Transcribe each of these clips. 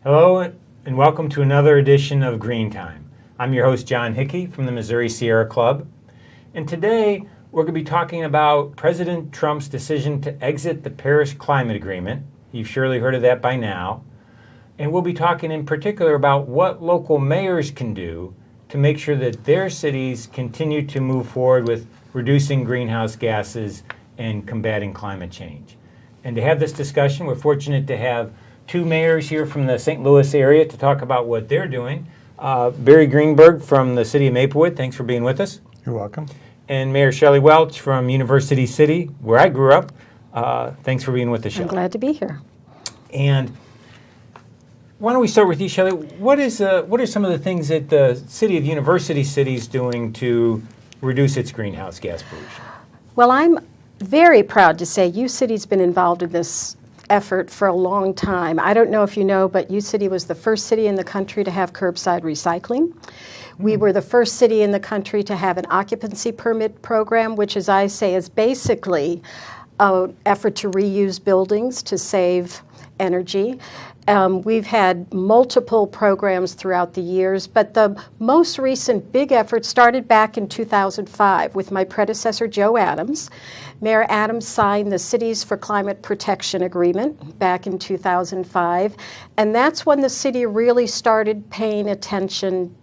Hello and welcome to another edition of Green Time. I'm your host John Hickey from the Missouri Sierra Club, and today we're going to be talking about President Trump's decision to exit the Paris Climate Agreement. You've surely heard of that by now. And we'll be talking in particular about what local mayors can do to make sure that their cities continue to move forward with reducing greenhouse gases and combating climate change. And to have this discussion, we're fortunate to have two mayors here from the St. Louis area to talk about what they're doing. Barry Greenberg from the city of Maplewood, thanks for being with us. You're welcome. And Mayor Shelley Welsch from University City, where I grew up. Thanks for being with us, Shelley. I'm glad to be here. And why don't we start with you, Shelley? What are some of the things that the city of University City is doing to reduce its greenhouse gas pollution? Well, I'm very proud to say U-City's been involved in this effort for a long time. I don't know if you know, but U-City was the first city in the country to have curbside recycling. We were the first city in the country to have an occupancy permit program, which, as I say, is basically an effort to reuse buildings to save energy. We've had multiple programs throughout the years, but the most recent big effort started back in 2005 with my predecessor, Joe Adams. Mayor Adams signed the Cities for Climate Protection Agreement back in 2005, and that's when the city really started paying attention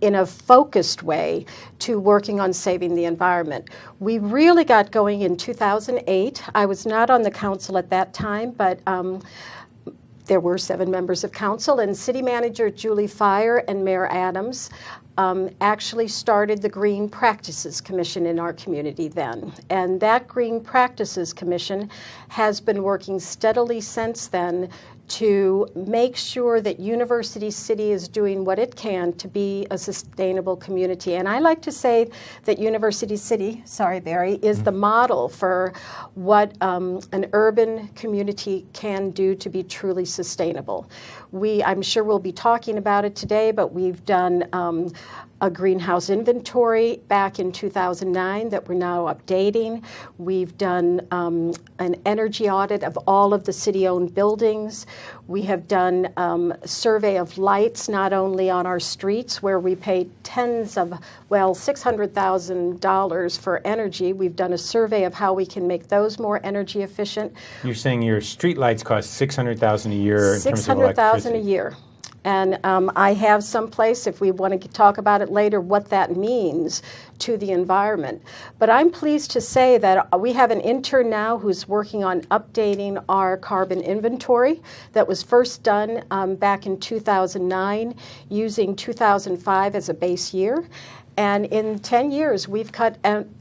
in a focused way to working on saving the environment. We really got going in 2008. I was not on the council at that time, but there were 7 members of council, and City Manager Julie Fire and Mayor Adams actually started the Green Practices Commission in our community then. And that Green Practices Commission has been working steadily since then to make sure that University City is doing what it can to be a sustainable community. And I like to say that University City, sorry Barry, is the model for what an urban community can do to be truly sustainable. I'm sure we'll be talking about it today, but we've done a greenhouse inventory back in 2009 that we're now updating. We've done an energy audit of all of the city-owned buildings. We have done a survey of lights, not only on our streets where we pay $600,000 for energy. We've done a survey of how we can make those more energy efficient. You're saying your street lights cost $600,000 a year in terms of $600,000 a year. And I have someplace, if we want to talk about it later, what that means to the environment. But I'm pleased to say that we have an intern now who's working on updating our carbon inventory that was first done back in 2009, using 2005 as a base year. And in 10 years, we've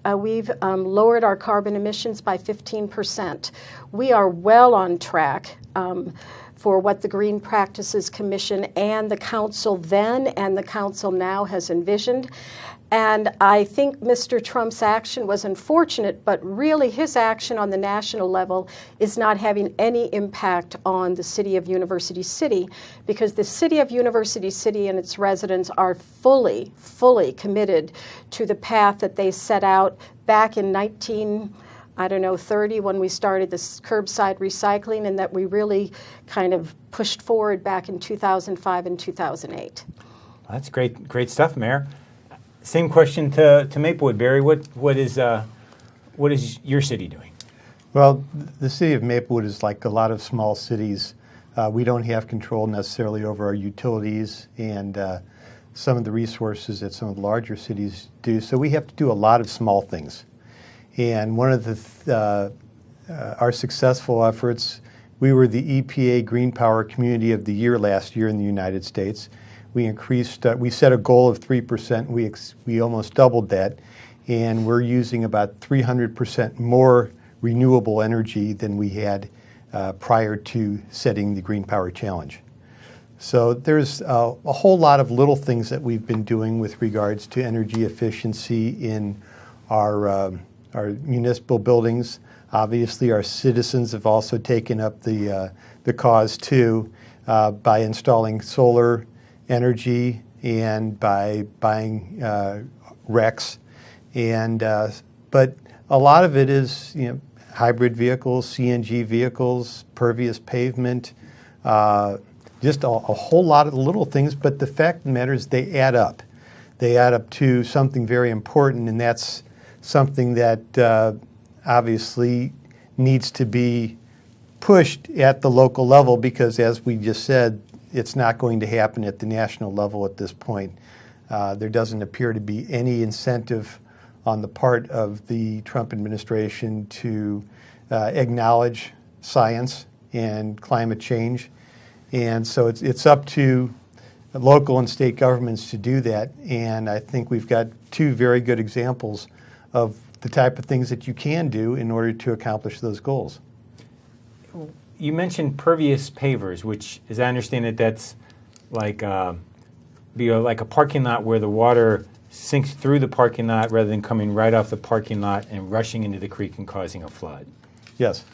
lowered our carbon emissions by 15%. We are well on track for what the Green Practices Commission and the council then and the council now has envisioned. And I think Mr. Trump's action was unfortunate, but really his action on the national level is not having any impact on the city of University City, because the city of University City and its residents are fully committed to the path that they set out back in 30 when we started this curbside recycling, and that we really kind of pushed forward back in 2005 and 2008. That's great stuff, Mayor. Same question to Maplewood, Barry. What is your city doing? Well, the city of Maplewood is like a lot of small cities. We don't have control necessarily over our utilities and some of the resources that some of the larger cities do. So we have to do a lot of small things. And one of our successful efforts, we were the EPA Green Power Community of the Year last year in the United States. We set a goal of 3%. We almost doubled that, and we're using about 300% more renewable energy than we had prior to setting the Green Power Challenge. So there's a whole lot of little things that we've been doing with regards to energy efficiency in our municipal buildings. Obviously, our citizens have also taken up the cause too by installing solar energy and by buying RECs. But a lot of it is hybrid vehicles, CNG vehicles, pervious pavement, just a whole lot of little things, but the fact of the matter is they add up. They add up to something very important, and that's something that obviously needs to be pushed at the local level because, as we just said, it's not going to happen at the national level at this point. There doesn't appear to be any incentive on the part of the Trump administration to acknowledge science and climate change. And so it's up to local and state governments to do that. And I think we've got two very good examples of the type of things that you can do in order to accomplish those goals. You mentioned pervious pavers, which, as I understand it, that's like like a parking lot where the water sinks through the parking lot rather than coming right off the parking lot and rushing into the creek and causing a flood. Yes.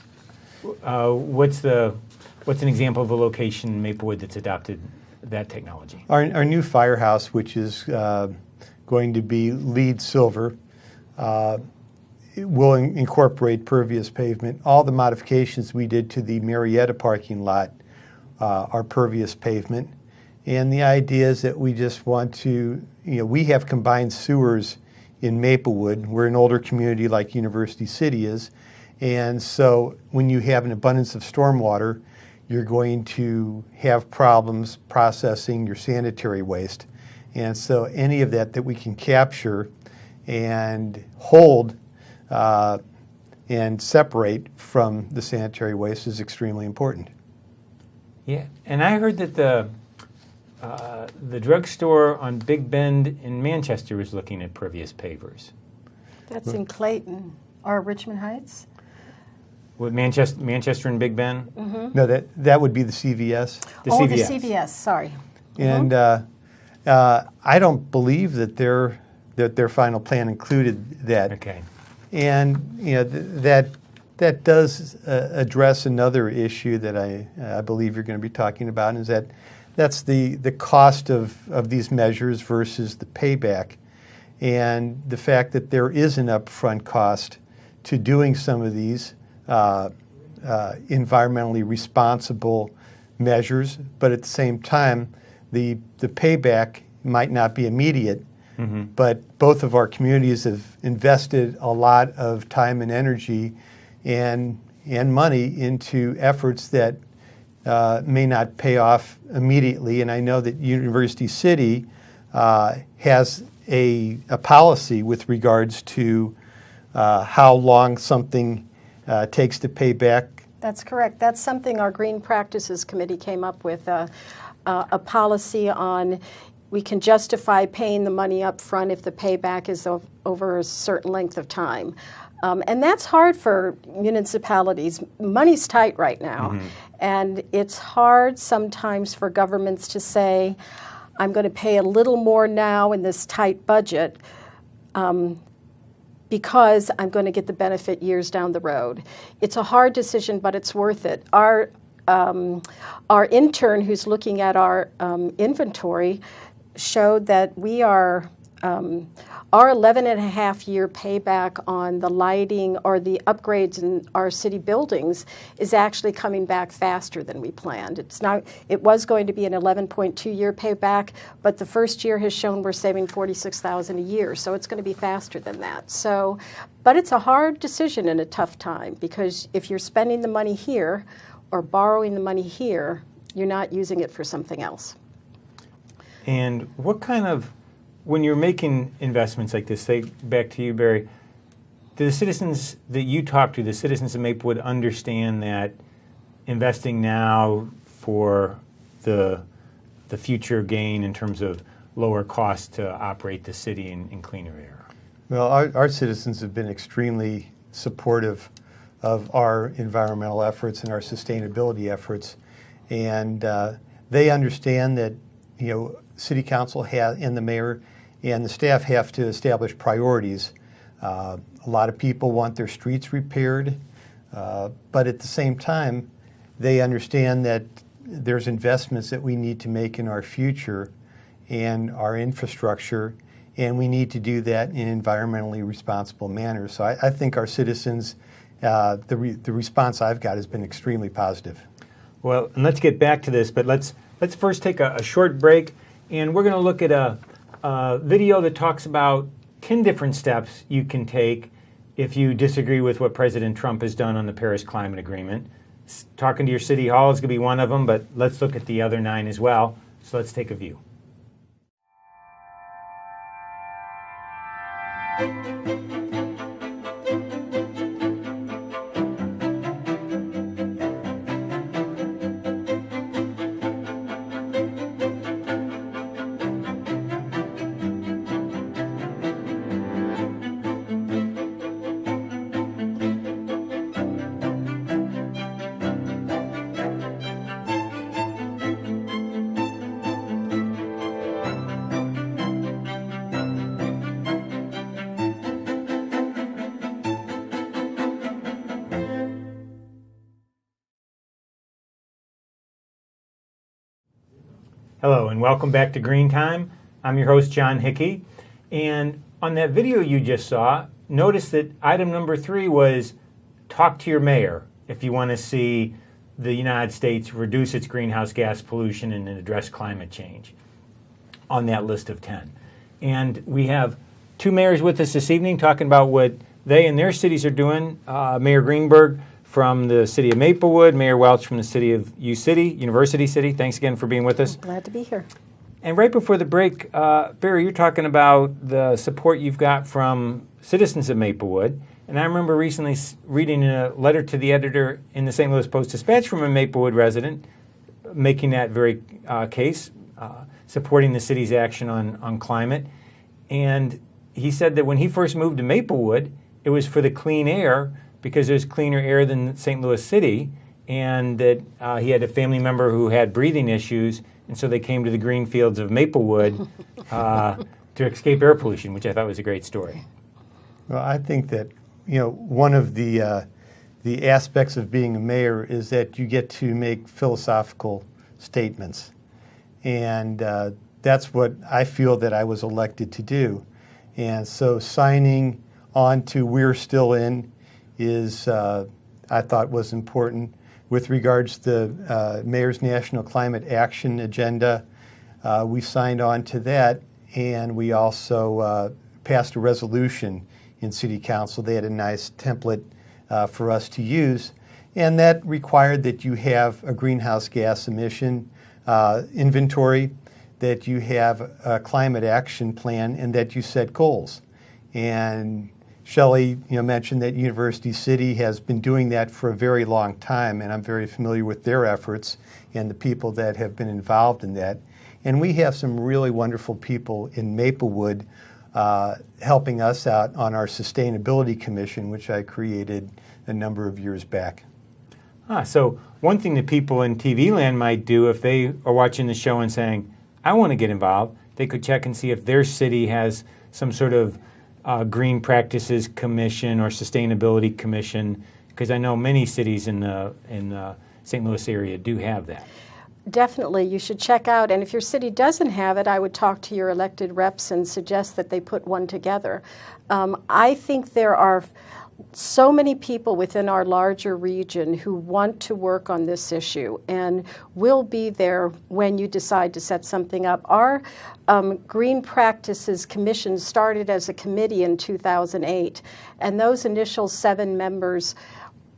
What's an example of a location in Maplewood that's adopted that technology? Our new firehouse, which is going to be LEED silver, it will incorporate pervious pavement. All the modifications we did to the Marietta parking lot are pervious pavement. And the idea is that we just want to, we have combined sewers in Maplewood. We're an older community like University City is. And so when you have an abundance of stormwater, you're going to have problems processing your sanitary waste. And so any of that we can capture and hold and separate from the sanitary waste is extremely important. Yeah, and I heard that the drugstore on Big Bend in Manchester is looking at pervious pavers. That's in Clayton or Richmond Heights. With Manchester and Big Bend? Mm-hmm. No, that would be the CVS. The CVS, sorry. And I don't believe that their final plan included that. Okay. And that does address another issue that I believe you're going to be talking about, is that's the cost of these measures versus the payback, and the fact that there is an upfront cost to doing some of these environmentally responsible measures, but at the same time, the payback might not be immediate. Mm-hmm. But both of our communities have invested a lot of time and energy and money into efforts that may not pay off immediately. And I know that University City has a policy with regards to how long something takes to pay back. That's correct. That's something our Green Practices Committee came up with, a policy on. We can justify paying the money up front if the payback is over a certain length of time. And that's hard for municipalities. Money's tight right now. Mm-hmm. And it's hard sometimes for governments to say, I'm going to pay a little more now in this tight budget because I'm going to get the benefit years down the road. It's a hard decision, but it's worth it. Our intern who's looking at our inventory showed that we are, our 11.5-year payback on the lighting or the upgrades in our city buildings is actually coming back faster than we planned. It was going to be an 11.2-year payback, but the first year has shown we're saving $46,000 a year, so it's going to be faster than that. So, but it's a hard decision in a tough time, because if you're spending the money here or borrowing the money here, you're not using it for something else. And what kind of, when you're making investments like this, say back to you, Barry, do the citizens that you talk to, the citizens of Maplewood, understand that investing now for the future gain in terms of lower cost to operate the city in cleaner air? Well, our citizens have been extremely supportive of our environmental efforts and our sustainability efforts, and they understand that City Council and the mayor and the staff have to establish priorities. A lot of people want their streets repaired, but at the same time, they understand that there's investments that we need to make in our future and our infrastructure, and we need to do that in an environmentally responsible manner. So I think our citizens, the response I've got has been extremely positive. Well, and let's get back to this, but let's first take a short break, and we're going to look at a video that talks about 10 different steps you can take if you disagree with what President Trump has done on the Paris Climate Agreement. Talking to your city hall is going to be one of them, but let's look at the other 9 as well. So let's take a view. Hello and welcome back to Green Time. I'm your host, John Hickey. And on that video you just saw, notice that item number 3 was talk to your mayor if you want to see the United States reduce its greenhouse gas pollution and address climate change on that list of 10. And we have 2 mayors with us this evening talking about what they and their cities are doing. Mayor Greenberg from the city of Maplewood, Mayor Welsch from the city of University City. Thanks again for being with us. Glad to be here. And right before the break, Barry, you're talking about the support you've got from citizens of Maplewood. And I remember recently reading a letter to the editor in the St. Louis Post-Dispatch from a Maplewood resident making that very case, supporting the city's action on climate. And he said that when he first moved to Maplewood, it was for the clean air because there's cleaner air than St. Louis City, and that he had a family member who had breathing issues, and so they came to the green fields of Maplewood to escape air pollution, which I thought was a great story. Well, I think that one of the aspects of being a mayor is that you get to make philosophical statements, and that's what I feel that I was elected to do. And so signing on to We're Still In is, I thought, was important. With regards to the Mayor's National Climate Action Agenda, we signed on to that, and we also passed a resolution in City Council. They had a nice template for us to use, and that required that you have a greenhouse gas emission inventory, that you have a climate action plan, and that you set goals. And Shelley, mentioned that University City has been doing that for a very long time, and I'm very familiar with their efforts and the people that have been involved in that. And we have some really wonderful people in Maplewood helping us out on our Sustainability Commission, which I created a number of years back. So one thing that people in TV land might do if they are watching the show and saying, I want to get involved, they could check and see if their city has some sort of Green Practices Commission or Sustainability Commission, because I know many cities in the St. Louis area do have that. Definitely, you should check out, and if your city doesn't have it, I would talk to your elected reps and suggest that they put one together. I think there are so many people within our larger region who want to work on this issue and will be there when you decide to set something up. Our Green Practices Commission started as a committee in 2008, and those initial 7 members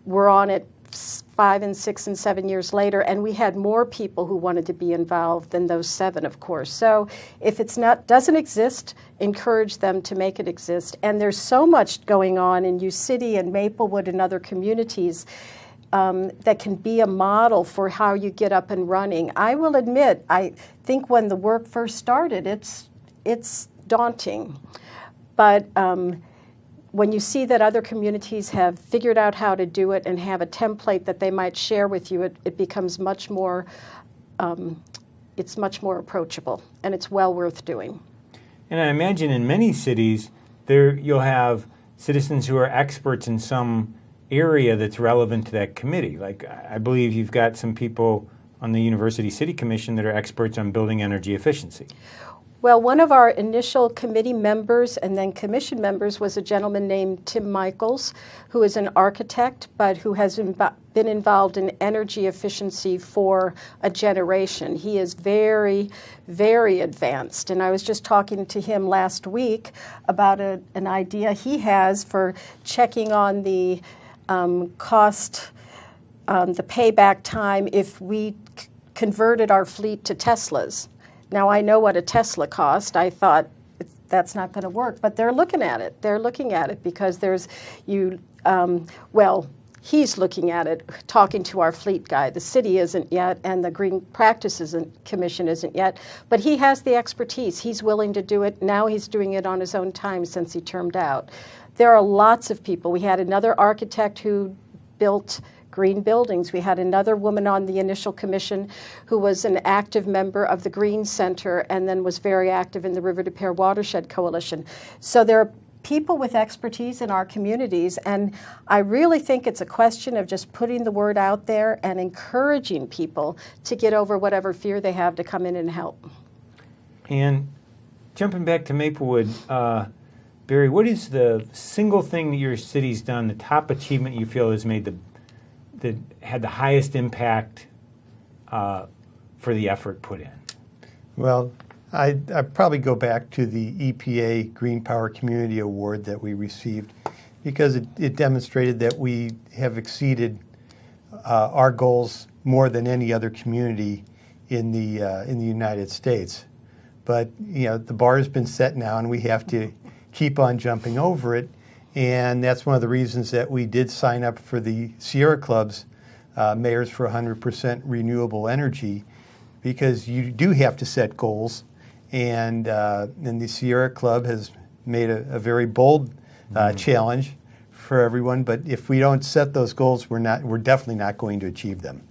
were on it 5 and 6 and 7 years later, and we had more people who wanted to be involved than those 7, of course. So if it's doesn't exist, encourage them to make it exist. And there's so much going on in U City and Maplewood and other communities that can be a model for how you get up and running. I will admit, I think when the work first started, it's daunting, but when you see that other communities have figured out how to do it and have a template that they might share with you, it becomes much more, it's much more approachable, and it's well worth doing. And I imagine in many cities, you'll have citizens who are experts in some area that's relevant to that committee. Like, I believe you've got some people on the University City Commission that are experts on building energy efficiency. Well, one of our initial committee members and then commission members was a gentleman named Tim Michaels, who is an architect, but who has been involved in energy efficiency for a generation. He is very, very advanced. And I was just talking to him last week about an idea he has for checking on the cost, the payback time if we converted our fleet to Teslas. Now, I know what a Tesla cost. I thought that's not going to work, but they're looking at it. They're looking at it because he's looking at it, talking to our fleet guy. The city isn't yet, and the Green Practices Commission isn't yet, but he has the expertise. He's willing to do it. Now he's doing it on his own time since he termed out. There are lots of people. We had another architect who built green buildings. We had another woman on the initial commission who was an active member of the Green Center and then was very active in the River to Pear Watershed Coalition. So there are people with expertise in our communities, and I really think it's a question of just putting the word out there and encouraging people to get over whatever fear they have to come in and help. And jumping back to Maplewood, Barry, what is the single thing that your city's done, the top achievement you feel has made that had the highest impact for the effort put in? Well, I'd probably go back to the EPA Green Power Community Award that we received because it demonstrated that we have exceeded our goals more than any other community in the United States. But the bar has been set now, and we have to keep on jumping over it. And that's one of the reasons that we did sign up for the Sierra Club's Mayors for 100% Renewable Energy, because you do have to set goals. And the Sierra Club has made a very bold challenge for everyone. But if we don't set those goals, we're definitely not going to achieve them.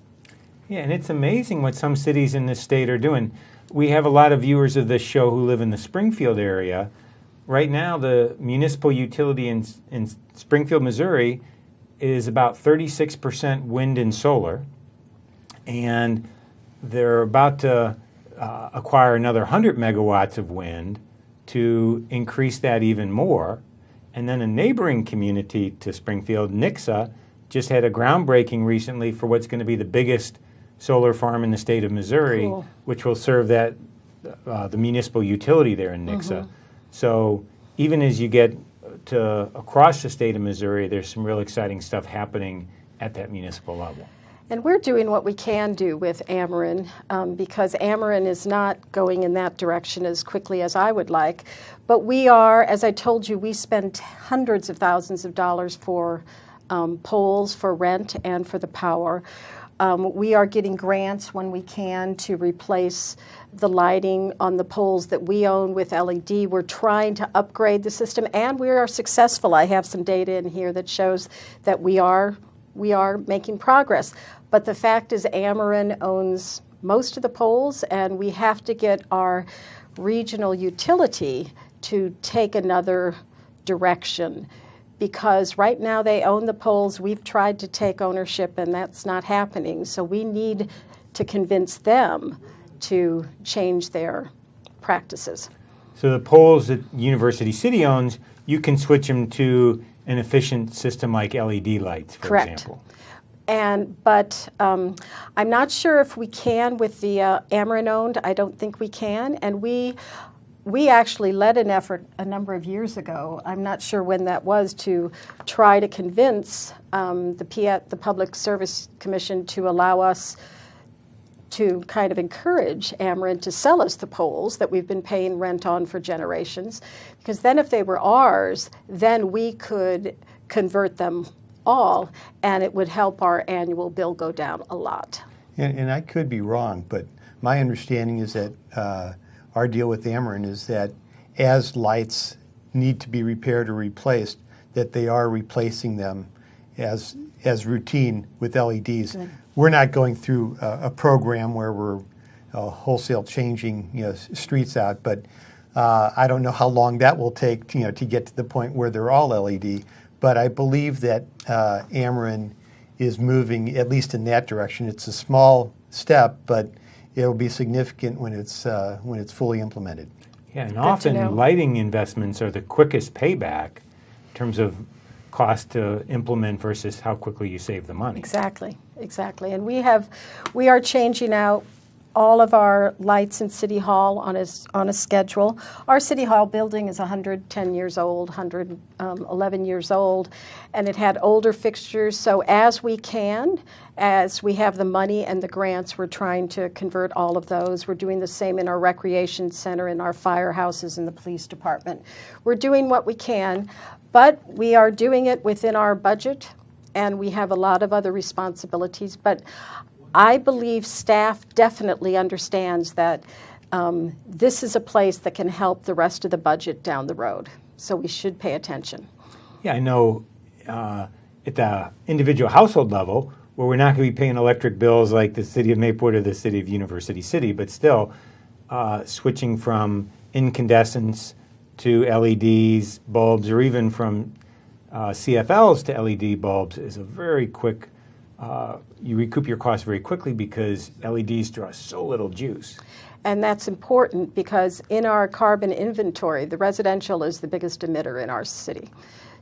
Yeah, and it's amazing what some cities in this state are doing. We have a lot of viewers of this show who live in the Springfield area. Right now, the municipal utility in Springfield, Missouri, is about 36% wind and solar, and they're about to acquire another 100 megawatts of wind to increase that even more. And then a neighboring community to Springfield, Nixa, just had a groundbreaking recently for what's going to be the biggest solar farm in the state of Missouri, Cool. which will serve the municipal utility there in Nixa. Mm-hmm. So even as you get to across the state of Missouri, there's some real exciting stuff happening at that municipal level. And we're doing what we can do with Ameren because Ameren is not going in that direction as quickly as I would like. But we are, as I told you, we spend hundreds of thousands of dollars for poles, for rent, and for the power. We are getting grants when we can to replace the lighting on the poles that we own with LED. We're trying to upgrade the system, and we are successful. I have some data in here that shows that we are making progress. But the fact is Ameren owns most of the poles, and we have to get our regional utility to take another direction. Because right now they own the poles. We've tried to take ownership, and that's not happening. So we need to convince them to change their practices. So the poles that University City owns, you can switch them to an efficient system like LED lights, for Correct. example. But I'm not sure if we can with the Ameren-owned. I don't think we can. And we actually led an effort a number of years ago, I'm not sure when that was, to try to convince the Public Service Commission to allow us to kind of encourage Ameren to sell us the poles that we've been paying rent on for generations. Because then if they were ours, then we could convert them all, and it would help our annual bill go down a lot. And I could be wrong, but my understanding is that our deal with Ameren is that as lights need to be repaired or replaced, that they are replacing them as routine with LEDs. Good. We're not going through a program where we're wholesale changing streets out, but I don't know how long that will take to get to the point where they're all LED. But I believe that Ameren is moving at least in that direction. It's a small step, but it'll be significant when it's fully implemented. Yeah, and Good to often know. lighting investments are the quickest payback in terms of cost to implement versus how quickly you save the money. Exactly. And we are changing out all of our lights in City Hall on a schedule. Our City Hall building is 110 years old, 111 years old, and it had older fixtures. So as we have the money and the grants, we're trying to convert all of those. We're doing the same in our recreation center, in our firehouses, in the police department. We're doing what we can, but we are doing it within our budget, and we have a lot of other responsibilities. But I believe staff definitely understands that this is a place that can help the rest of the budget down the road. So we should pay attention. Yeah, I know at the individual household level, where we're not going to be paying electric bills like the city of Maplewood or the city of University City, but still switching from incandescents to LEDs, bulbs, or even from CFLs to LED bulbs is a very quick, you recoup your costs very quickly because LEDs draw so little juice. And that's important because in our carbon inventory, the residential is the biggest emitter in our city.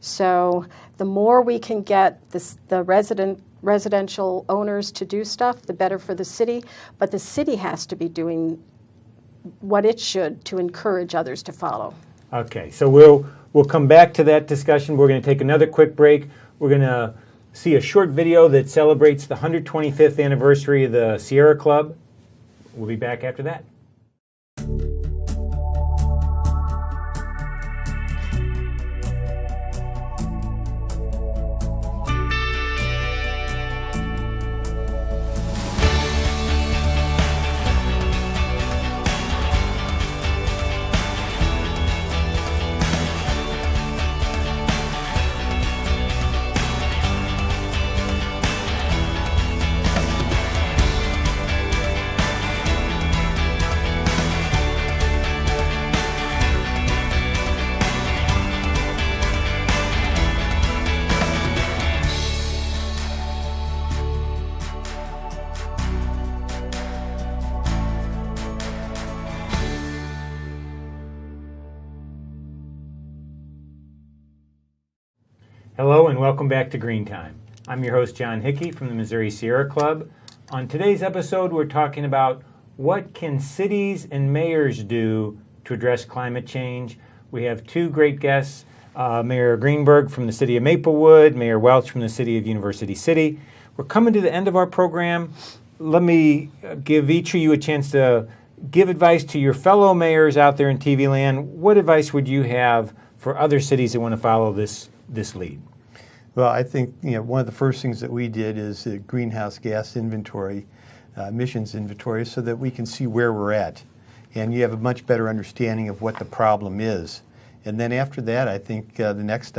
So the more we can get the residential owners to do stuff, the better for the city. But the city has to be doing what it should to encourage others to follow. Okay, so we'll come back to that discussion. We're going to take another quick break. We're going to see a short video that celebrates the 125th anniversary of the Sierra Club. We'll be back after that. Hello and welcome back to Green Time. I'm your host, John Hickey from the Missouri Sierra Club. On today's episode, we're talking about what can cities and mayors do to address climate change. We have two great guests, Mayor Greenberg from the city of Maplewood, Mayor Welsch from the city of University City. We're coming to the end of our program. Let me give each of you a chance to give advice to your fellow mayors out there in TV land. What advice would you have for other cities that want to follow this lead? Well, I think one of the first things that we did is a greenhouse gas inventory, emissions inventory, so that we can see where we're at, and you have a much better understanding of what the problem is. And then after that, I think the next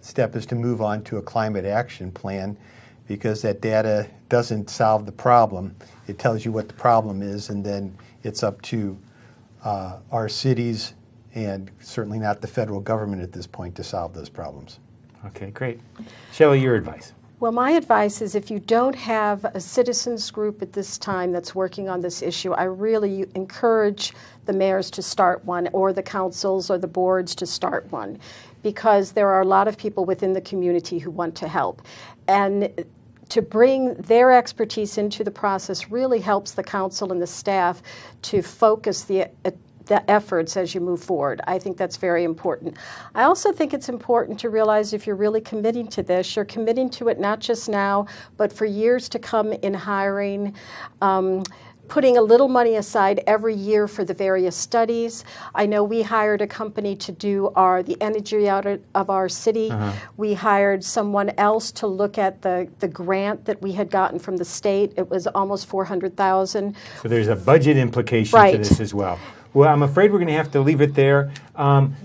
step is to move on to a climate action plan, because that data doesn't solve the problem. It tells you what the problem is, and then it's up to our cities and certainly not the federal government at this point to solve those problems. Okay, great. Shelley, your advice. Well, my advice is if you don't have a citizens group at this time that's working on this issue, I really encourage the mayors to start one, or the councils or the boards to start one, because there are a lot of people within the community who want to help. And to bring their expertise into the process really helps the council and the staff to focus the efforts as you move forward. I think that's very important. I also think it's important to realize if you're really committing to this, you're committing to it not just now, but for years to come in hiring, putting a little money aside every year for the various studies. I know we hired a company to do the energy audit of our city. We hired someone else to look at the grant that we had gotten from the state. It was almost $400,000. So there's a budget implication to this as well. Well, I'm afraid we're going to have to leave it there.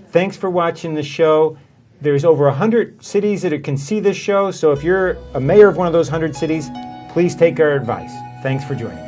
Thanks for watching the show. There's over 100 cities that can see this show, so if you're a mayor of one of those 100 cities, please take our advice. Thanks for joining us.